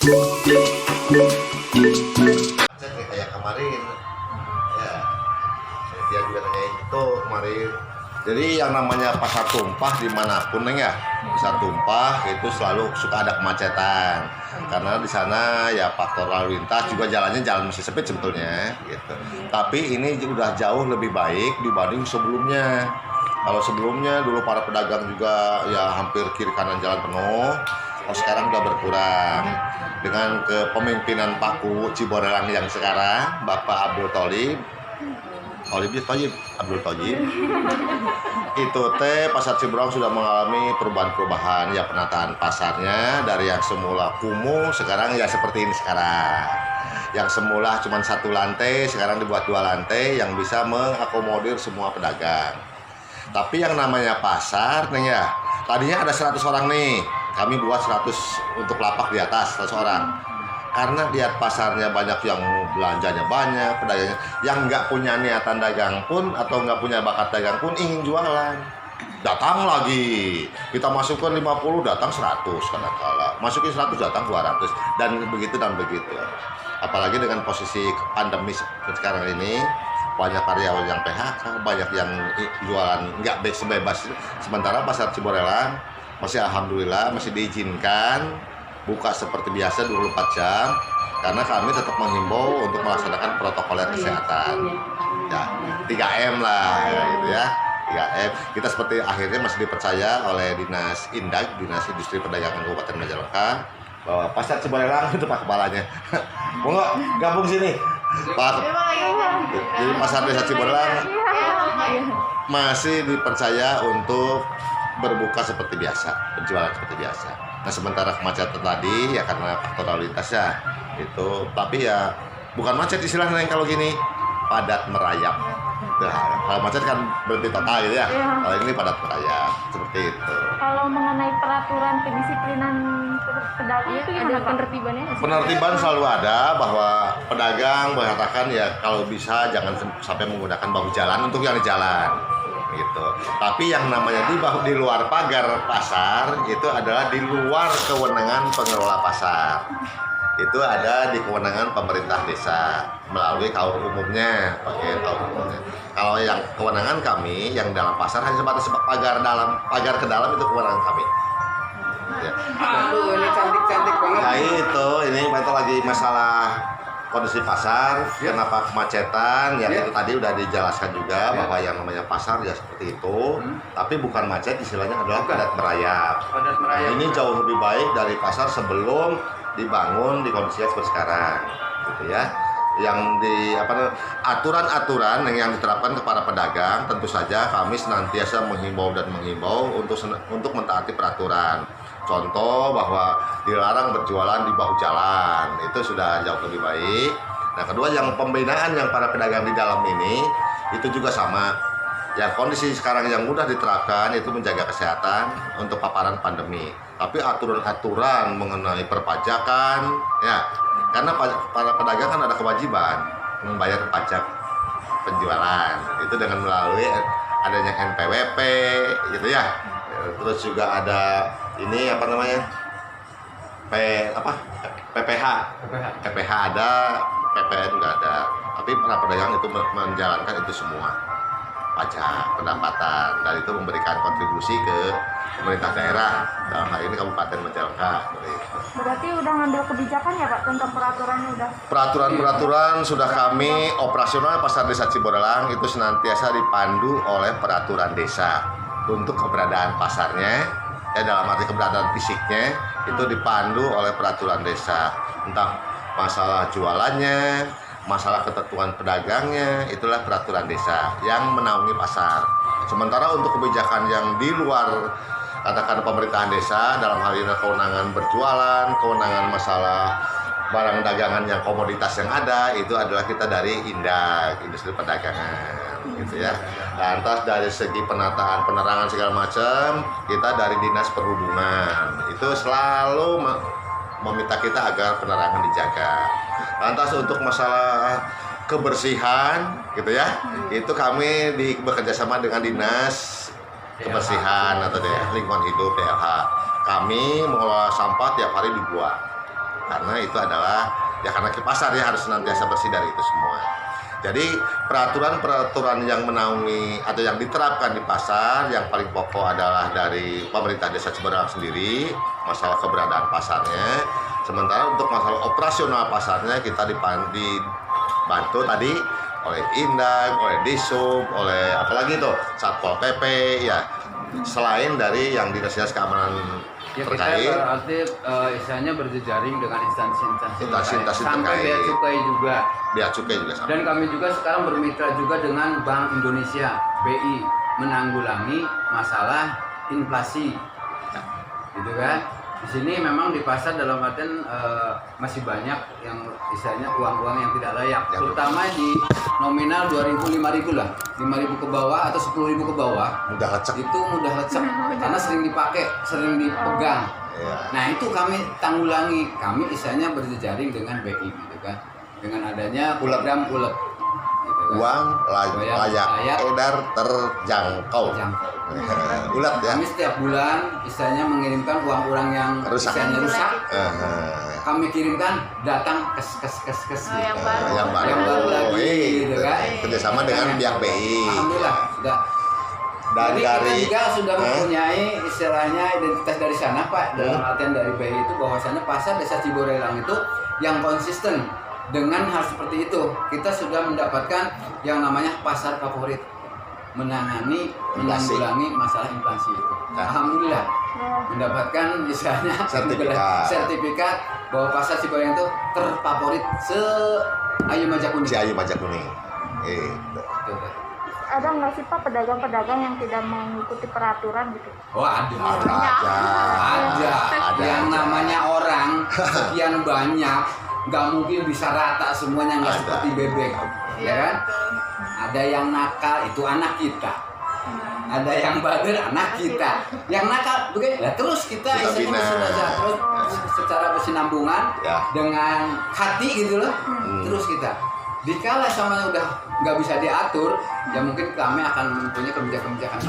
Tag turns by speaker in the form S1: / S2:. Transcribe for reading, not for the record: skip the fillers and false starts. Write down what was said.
S1: Kayak kemarin ya, dia juga nanyain itu kemarin. Jadi yang namanya pasar tumpah dimanapun Neng ya, pasar tumpah itu selalu suka ada kemacetan karena di sana ya faktor lalu lintas juga jalannya jalan masih sempit sebetulnya gitu. Tapi ini udah jauh lebih baik dibanding sebelumnya. Kalau sebelumnya dulu para pedagang juga ya hampir kiri kanan jalan penuh. Kalau sekarang udah berkurang dengan kepemimpinan Pak Ku Ciborelang yang sekarang Bapak Abdul Tholib Abdul Tholib itu pasar Ciberang sudah mengalami perubahan-perubahan ya, penataan pasarnya dari yang semula kumuh sekarang ya seperti ini sekarang. Yang semula cuma satu lantai sekarang dibuat 2 lantai yang bisa mengakomodir semua pedagang. Tapi yang namanya pasar nih ya, tadinya ada 100 orang nih, kami buat 100 untuk lapak di atas 100 orang. Karena lihat pasarnya banyak yang belanjanya banyak, pedagangnya yang nggak punya niatan dagang pun atau nggak punya bakat dagang pun ingin jualan. Datang lagi, kita masukkan 50, datang 100 kadang-kala, masukin 100 datang 200 dan begitu. Apalagi dengan posisi pandemi sekarang ini, banyak karyawan yang PHK, banyak yang jualan nggak sebebas. Sementara pasar Ciborelang masih alhamdulillah masih diizinkan buka seperti biasa 24 jam karena kami tetap menghimbau untuk melaksanakan protokol kesehatan ya 3M lah ya, gitu ya 3M. Kita seperti akhirnya masih dipercaya oleh Dinas Indag, Dinas Industri Perdagangan Kabupaten Majalengka, bahwa pasar Ciborelang itu Pak kepalanya mau nggak gabung sini Pak. Jadi pasar desa Ciborelang masih dipercaya untuk berbuka seperti biasa, berjualan seperti biasa. Nah sementara kemacetan tadi ya karena faktor lalu lintas ya itu, tapi ya bukan macet istilahnya yang kalau gini padat merayap. Nah, kalau macet kan berhenti total gitu ya. Kalau ini padat merayap seperti itu.
S2: Kalau mengenai peraturan kedisiplinan pedagang itu gimana penertibannya?
S1: Penertiban selalu ada bahwa pedagang mengatakan ya kalau bisa jangan sampai menggunakan bahu jalan untuk yang di jalan. Gitu. Tapi yang namanya di luar pagar pasar itu adalah di luar kewenangan pengelola pasar. Itu ada di kewenangan pemerintah desa melalui KUR umumnya, pakai KUR umumnya. Kalau yang kewenangan kami yang dalam pasar hanya sebatas pagar ke dalam itu kewenangan kami. Ya.
S3: Aduh, ini cantik-cantik banget.
S1: Nah ini lagi masalah kondisi pasar, kenapa kemacetan, ya itu tadi udah dijelaskan juga bahwa yang namanya pasar ya seperti itu, tapi bukan macet, istilahnya adalah padat merayap. Ini jauh lebih baik dari pasar sebelum dibangun di kondisi seperti sekarang, gitu ya. Yang aturan-aturan yang diterapkan kepada pedagang, tentu saja kami senantiasa menghimbau untuk mentaati peraturan. Contoh bahwa dilarang berjualan di bahu jalan, itu sudah jauh lebih baik. Nah kedua yang pembinaan yang para pedagang di dalam ini itu juga sama. Ya kondisi sekarang yang mudah diterapkan itu menjaga kesehatan untuk paparan pandemi. Tapi aturan-aturan mengenai perpajakan, ya karena para pedagang kan ada kewajiban membayar pajak penjualan itu dengan melalui adanya NPWP, gitu ya. Terus juga ada ini PPH ada, PPN juga ada. Tapi para pedagang itu menjalankan itu semua pajak pendapatan dan itu memberikan kontribusi ke pemerintah daerah dalam hal ini Kabupaten Majalengka.
S2: Berarti udah ngambil kebijakan ya Pak tentang peraturannya udah?
S1: Peraturan sudah kami operasional pasar desa Ciborelang itu senantiasa dipandu oleh peraturan desa untuk keberadaan pasarnya. Ya dalam arti keberadaan fisiknya itu dipandu oleh peraturan desa, entah masalah jualannya, masalah ketentuan pedagangnya, itulah peraturan desa yang menaungi pasar. Sementara untuk kebijakan yang di luar katakan pemerintahan desa dalam hal ini kewenangan berjualan, kewenangan masalah barang dagangan yang komoditas yang ada itu adalah kita dari Indag, Industri Perdagangan, gitu ya. Lantas dari segi penataan penerangan segala macam kita dari Dinas Perhubungan itu selalu meminta kita agar penerangan dijaga. Lantas untuk masalah kebersihan gitu ya, itu kami bekerja sama dengan Dinas Kebersihan atau lingkungan hidup DLH. Kami mengelola sampah tiap hari dibuat karena itu adalah ya karena ke pasar ya harus senantiasa bersih dari itu semua. Jadi peraturan-peraturan yang menaungi atau yang diterapkan di pasar yang paling pokok adalah dari pemerintah Desa Ciberang sendiri, masalah keberadaan pasarnya. Sementara untuk masalah operasional pasarnya kita dibantu tadi oleh Indang, oleh Disub, oleh apalagi itu Satpol PP ya. Selain dari yang dinas-dinas keamanan
S3: Ya kita
S1: terkait,
S3: berarti istilahnya berjejaring dengan instansi-instansi
S1: Instansi-instansi
S3: sampai
S1: terkait.
S3: bea cukai juga.
S1: bea cukai juga sama.
S3: Dan kami juga sekarang bermitra juga dengan Bank Indonesia BI menanggulangi masalah inflasi, gitu kan? Di sini memang di pasar dalam artian masih banyak yang istilahnya uang-uang yang tidak layak,
S1: Ya,
S3: terutama di nominal 2.000, 5.000 lah, 5.000 ke bawah atau 10.000 ke bawah.
S1: Mudah lecek.
S3: Itu mudah lecek karena sering dipakai, sering dipegang.
S1: Ya.
S3: Nah itu kami tanggulangi, kami istilahnya berjejaring dengan BI gitu kan, dengan adanya
S1: Ulet.
S3: program ulet, gitu kan.
S1: Uang layak edar terjangkau.
S3: Jangkau.
S1: Ulat ya.
S3: Kami setiap bulan istilahnya mengirimkan uang orang yang
S1: Rusak.
S3: istilahnya rusak, kami kirimkan datang kes
S2: Oh, yang baru.
S1: yang baru,
S3: Yang baru lagi, gitu kan.
S1: kerjasama dengan pihak BI.
S3: Alhamdulillah sudah.
S1: Dan
S3: Jadi
S1: dari
S3: kita juga sudah mempunyai istilahnya identitas dari sana Pak, dalam artian dari BI itu bahwasannya pasar Desa Ciborelang itu yang konsisten dengan hal seperti itu. Kita sudah mendapatkan yang namanya pasar favorit, menangani, menanggulangi masalah inflasi itu.
S1: Nah.
S3: Alhamdulillah mendapatkan misalnya sertifikat bahwa pasar Ciborelang itu terfavorit se-Ayu Majakuning.
S1: si Ayu Majak Kuning. Gitu.
S2: Ada nggak sih Pak pedagang-pedagang yang tidak mengikuti peraturan gitu?
S3: Oh ada.
S1: Ada.
S3: Ada. Yang namanya orang sekian banyak, nggak mungkin bisa rata semuanya, nggak
S1: Ada.
S3: seperti bebek, ya kan? Ada yang nakal itu anak kita, ada yang bader anak kita, yang nakal begitu. Nah, terus kita
S1: Kita
S3: istilahnya
S1: bina.
S3: sudah terus secara bersinambungan
S1: Ya.
S3: dengan hati gitu loh. Terus kita dikala sama udah nggak bisa diatur, ya mungkin kami akan mempunyai kebijakan-kebijakan.